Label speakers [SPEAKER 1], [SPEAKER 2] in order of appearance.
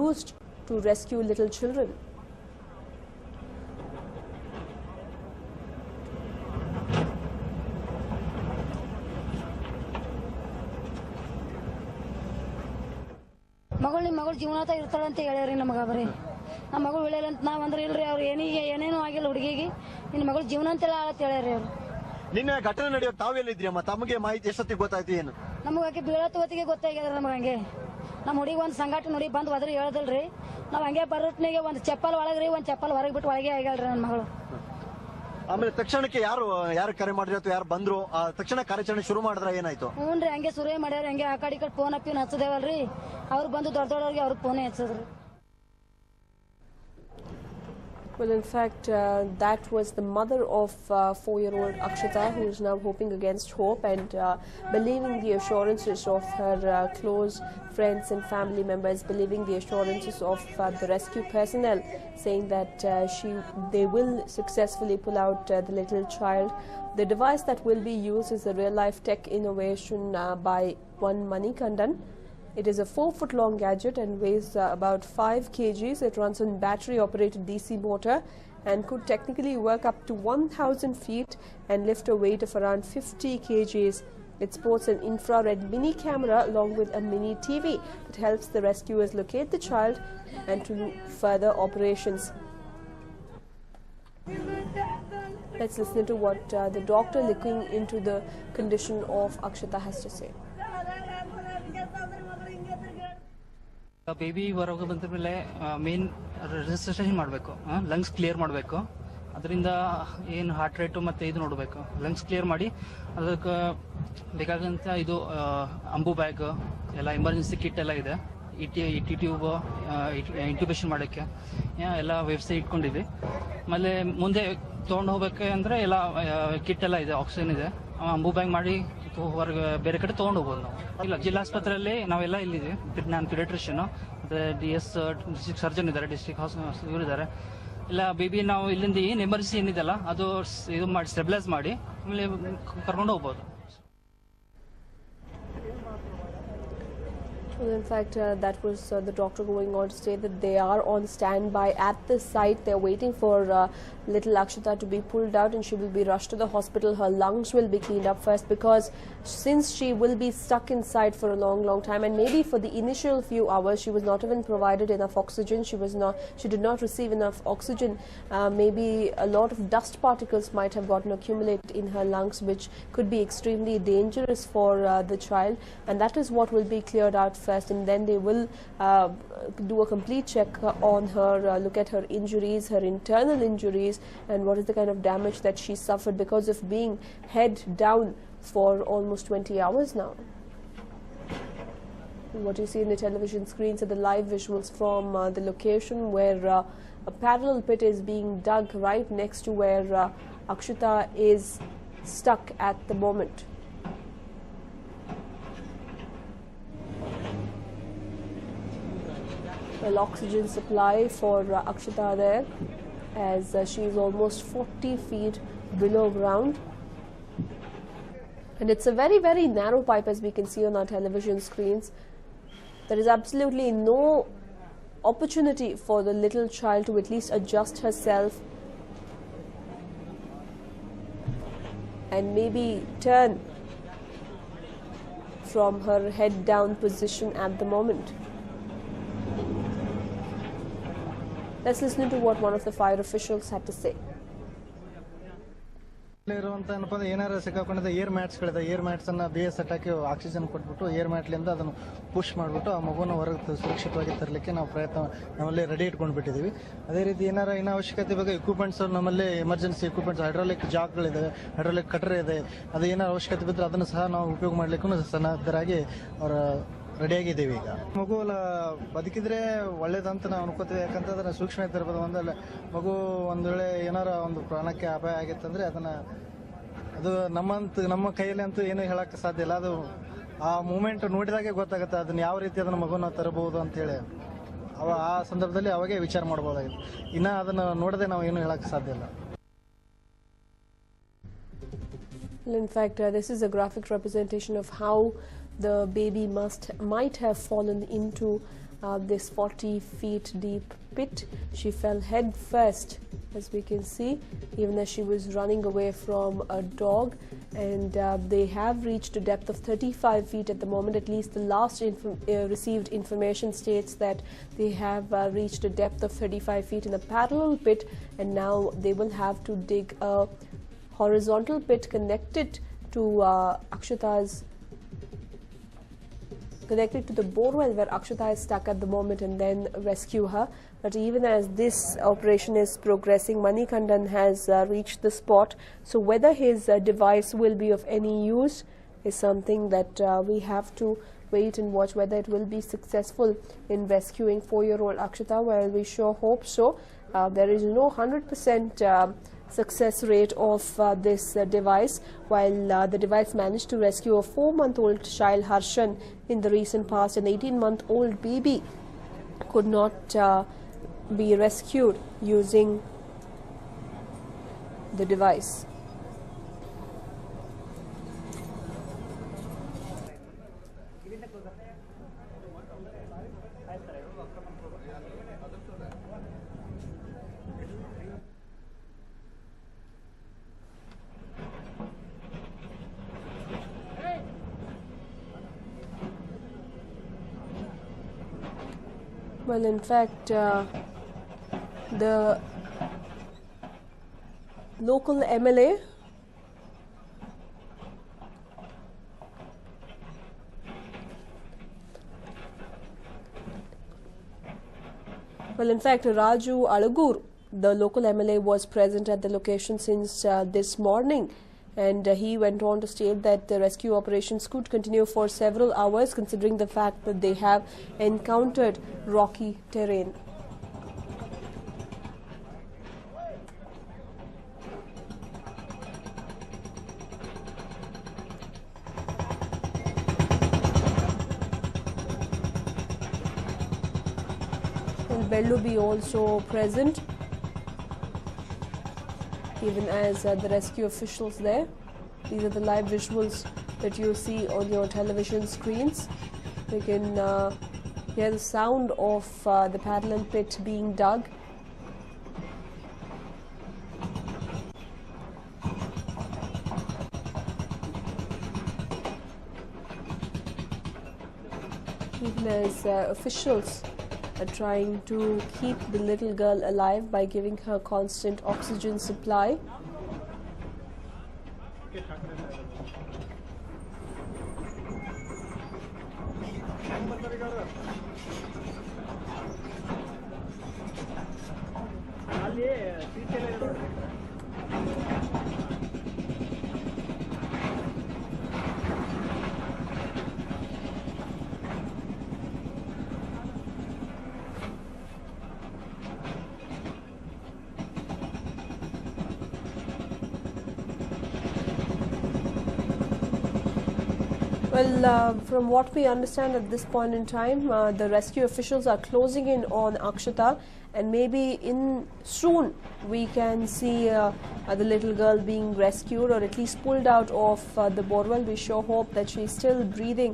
[SPEAKER 1] used to rescue little children.
[SPEAKER 2] ಮಗಳು ಜೀವನಾತ ಇರ್ತಾಳೆ ಅಂತ ಹೇಳ್ಯಾರಿ ನಮಗ ಬರೀ ನಮ್ಮ ಮಗಳು ಉಳಿಯಲ್ಲ ಅಂತ ನಾವ್ ಅಂದ್ರೆ ಇಲ್ರಿ ಅವ್ರು ಏನೇನು ಆಗಿಲ್ಲ ಹುಡುಗಿಗೆ ನಿನ್ನ ಮಗಳು ಜೀವನ ಅಂತೆಲ್ಲ ಆಳತ್ ಹೇಳ್ಯಾರಿ ಅವ್ರು.
[SPEAKER 3] ನಿನ್ನೆ ಘಟನೆ ನಡೆಯೋ ತಾವೆಲ್ಲಿದ್ರಿ ಅಮ್ಮ? ತಮಗೆ ಮಾಹಿತಿ ಎಷ್ಟೊತ್ತಿಗೆ ಗೊತ್ತಾಯ್ತು? ಏನು
[SPEAKER 2] ನಮಗೆ ಆಕೆ ಬೀಳತ್ತು ಹೊತ್ತಿಗೆ ಗೊತ್ತಾಗ್ಯದ ನಮಗೆ. ಹಂಗೆ ನಮ್ಮ ಹುಡುಗಿ ಒಂದು ಸಂಗಾಟ ನೋಡಿ ಬಂದು ಹೋದ್ರೆ ಹೇಳ್ದಲ್ರಿ ನಾವ್ ಹಂಗೆ ಬರೋಟ್ನಿಗೆ ಒಂದು ಚಪ್ಪಲ್ ಒಳಗ್ರಿ ಒಂದು ಚಪ್ಪಲ್ ಹೊರಗೆ ಬಿಟ್ಟು ಒಳಗೆ ಆಗ್ಯಾಳ್ರಿ ನನ್ನ ಮಗಳು.
[SPEAKER 3] ಆಮೇಲೆ ತಕ್ಷಣಕ್ಕೆ ಯಾರು ಕರೆ ಮಾಡಿದ್ರು ಅಥವಾ ಯಾರು ಬಂದ್ರು? ತಕ್ಷಣ ಕಾರ್ಯಾಚರಣೆ ಶುರು ಮಾಡಿದ್ರ ಏನಾಯ್ತು?
[SPEAKER 2] ಹ್ಞೂನ್ರಿ ಹಂಗೆ ಸುರೇ ಮಾಡ್ಯಾರ. ಹಂಗೆ ಆ ಕಡೆ ಫೋನ್ ಅಪ್ಪಿನ ಹಚ್ಚದೇವಲ್ರಿ ಅವ್ರು ಬಂದು ದೊಡ್ಡವ್ರಿಗೆ ಅವ್ರಿಗೆ ಫೋನೇ ಹಚ್ಚದ್ರಿ.
[SPEAKER 1] Well, in fact, that was the mother of 4-year-old Akshita, who is now hoping against hope and believing the assurances of her close friends and family members, believing the assurances of the rescue personnel, saying that they will successfully pull out the little child. The device that will be used is a real-life tech innovation by One Manikandan. It is a 4-foot-long gadget and weighs about 5 kgs. It runs on battery-operated DC motor and could technically work up to 1,000 feet and lift a weight of around 50 kgs. It sports an infrared mini camera along with a mini TV that helps the rescuers locate the child and to do further operations. Let's listen to what the doctor looking into the condition of Akshita has to say.
[SPEAKER 4] Baby ಹೊರಗೆ ಬಂದ ಮೇಲೆ main ರಿಸರ್ಚೇಷನ್ ಮಾಡಬೇಕು, lungs clear ಮಾಡಬೇಕು. ಅದರಿಂದ ಏನು heart rate ಮತ್ತು ಇದು ನೋಡಬೇಕು. ಲಂಗ್ಸ್ ಕ್ಲಿಯರ್ ಮಾಡಿ ಅದಕ್ಕೆ ಬೇಕಾದಂಥ ಇದು ಅಂಬು ಬ್ಯಾಗ್ ಎಲ್ಲ ಎಮರ್ಜೆನ್ಸಿ ಕಿಟ್ ಎಲ್ಲ ಇದೆ. ಇಟಿ ಟ್ಯೂಬ್ ಇಂಟ್ಯೂಬೇಷನ್ ಮಾಡೋಕ್ಕೆ ಎಲ್ಲ ವೆಬ್ಸೈಟ್ ಇಟ್ಕೊಂಡಿದ್ವಿ. ಆಮೇಲೆ ಮುಂದೆ ತೊಗೊಂಡು ಹೋಗ್ಬೇಕು ಅಂದರೆ ಎಲ್ಲ ಕಿಟ್ ಎಲ್ಲ ಇದೆ, ಆಕ್ಸಿಜನ್ ಇದೆ. ಅಂಬು ಬ್ಯಾಗ್ ಮಾಡಿ ಹೊರಗೆ ಬೇರೆ ಕಡೆ ತೊಗೊಂಡು ಹೋಗ್ಬೋದು ನಾವು. ಇಲ್ಲ, ಜಿಲ್ಲಾಸ್ಪತ್ರೆಯಲ್ಲಿ ನಾವೆಲ್ಲ ಇಲ್ಲಿದ್ದೀವಿ. ನಾನು ಪಿಡಿಯಾಟ್ರಿಷಿಯನ್ ಮತ್ತು DS ಡಿಸ್ಟ್ರಿಕ್ಟ್ ಸರ್ಜನ್ ಇದ್ದಾರೆ, ಡಿಸ್ಟ್ರಿಕ್ಟ್ ಇವರಿದ್ದಾರೆ. ಇಲ್ಲ ಬೇಬಿ ನಾವು ಇಲ್ಲಿಂದ ಏನು ಎಮರ್ಜೆನ್ಸಿ ಏನಿದೆಲ್ಲ ಅದು ಇದು ಮಾಡಿ ಸ್ಟೆಬಿಲೈಸ್ ಮಾಡಿ ಆಮೇಲೆ ಕರ್ಕೊಂಡು ಹೋಗ್ಬೋದು.
[SPEAKER 1] Well, in fact, that was the doctor going on to say that they are on standby at the site. They're waiting for little Akshita to be pulled out and she will be rushed to the hospital. Her lungs will be cleaned up first because since she will be stuck inside for a long time and maybe for the initial few hours she was not even provided enough oxygen. She did not receive enough oxygen. Maybe a lot of dust particles might have gotten accumulated in her lungs, which could be extremely dangerous for the child, and that is what will be cleared out first, and then they will do a complete check on her, look at her injuries, her internal injuries, and what is the kind of damage that she suffered because of being head down for almost 20 hours now. What you see in the television screens are the live visuals from the location where a parallel pit is being dug right next to where Akshita is stuck at the moment. Well, oxygen supply for Akshita there as she is almost 40 feet below ground. And it's a very narrow pipe, as we can see on our television screens. There is absolutely no opportunity for the little child to at least adjust herself and maybe turn from her head down position at the moment. Let's listen to what one of the fire officials had to say.
[SPEAKER 5] ಏನಾರ ಸಿಕ್ಕಾಕೊಂಡಿದ್ದ air ಮ್ಯಾಟ್ಸ್ಗಳಿದೆ, air mats ಅನ್ನ BS ಹಾಕಿ oxygen ಕೊಟ್ಬಿಟ್ಟು air ಮ್ಯಾಟ್ಲಿಂದ ಅದನ್ನು push ಮಾಡಿಬಿಟ್ಟು ಆ ಮಗುನ ಹೊರಗೆ ಸುರಕ್ಷಿತವಾಗಿ ತರಲಿಕ್ಕೆ ನಾವು ಪ್ರಯತ್ನ ನಮ್ಮಲ್ಲಿ ರೆಡಿ ಇಟ್ಕೊಂಡು ಬಿಟ್ಟಿದ್ದೀವಿ. ಅದೇ ರೀತಿ ಏನಾರ ಅವಶ್ಯಕತೆ ಬಗ್ಗೆ ಎಕ್ವಿಪ್ಮೆಂಟ್ಸ್ ನಮ್ಮಲ್ಲಿ ಎಮರ್ಜೆನ್ಸಿ ಎಕ್ವಿಪ್ಮೆಂಟ್ಸ್ ಹೈಡ್ರಾಲಿಕ್ ಜಾಕ್ಗಳಿದೆ, ಹೈಡ್ರಾಲಿಕ್ ಕಟರ್ ಇದೆ. ಅದು ಏನಾರ ಅವಶ್ಯಕತೆ ಬಿದ್ದರೆ ಅದನ್ನು ಸಹ ನಾವು ಉಪಯೋಗ ಮಾಡಲಿಕ್ಕೂ ಸನ್ನದ್ಧರಾಗಿ ಅವರ ರೆಡಿಯಾಗಿದ್ದೀವಿ. ಈಗ ಮಗು ಬದುಕಿದ್ರೆ ಒಳ್ಳೇದಂತ ನಾವು ಅನ್ಕೋತೀವಿ. ಯಾಕಂತಂದ್ರೆ ಸೂಕ್ಷ್ಮತೆ ಇರ್ಬೋದು. ಮಗು ಒಂದು ವೇಳೆ ಏನಾರ ಒಂದು ಪ್ರಾಣಕ್ಕೆ ಅಪಾಯ ಆಗಿತ್ತಂದ್ರೆ ಅದು ನಮ್ಮ ಕೈಯಲ್ಲಿ ಅಂತೂ ಏನು ಹೇಳಕ್ಕೆ ಸಾಧ್ಯ ಇಲ್ಲ. ಅದು ಆ ಮೂಮೆಂಟ್ ನೋಡಿದಾಗೆ ಗೊತ್ತಾಗುತ್ತೆ ಅದನ್ನ ಯಾವ ರೀತಿ ಅದನ್ನ ಮಗುನ ತರಬಹುದು ಅಂತ ಹೇಳಿ ಆ ಸಂದರ್ಭದಲ್ಲಿ ಅವಾಗೆ ವಿಚಾರ ಮಾಡಬಹುದಾಗಿತ್ತು. ಇನ್ನ ಅದನ್ನ ನೋಡದೆ ನಾವು ಏನು ಹೇಳಕ್ಕೆ ಸಾಧ್ಯ ಇಲ್ಲ.
[SPEAKER 1] In fact, this is a graphic representation of how the baby might have fallen into this 40 feet deep pit. She fell head first, as we can see, even as she was running away from a dog. And they have reached a depth of 35 feet at the moment. At least the last received information states that they have reached a depth of 35 feet in a parallel pit, and now they will have to dig a horizontal pit connected to Akshata's connected to the borewell where Akshata is stuck at the moment, and then rescue her. But even as this operation is progressing, Manikandan has reached the spot. So whether his device will be of any use is something that we have to wait and watch, whether it will be successful in rescuing 4-year-old Akshata. Well, we sure hope so. There is no 100% success rate of this device, while the device managed to rescue a 4-month-old child, Harshan, in the recent past. An 18-month-old baby could not be rescued using the device. Well, in fact, the local MLA Raju Alagur, the local MLA, was present at the location since this morning, and he went on to state that the rescue operations could continue for several hours, considering the fact that they have encountered rocky terrain. Bellu be also present, even as the rescue officials there. These are the live visuals that you see on your television screens. You can hear the sound of the parallel pit being dug. Even as officials are trying to keep the little girl alive by giving her constant oxygen supply. Well, from what we understand at this point in time, the rescue officials are closing in on Akshata, and maybe soon we can see the little girl being rescued, or at least pulled out of the borewell. We sure hope that she's still breathing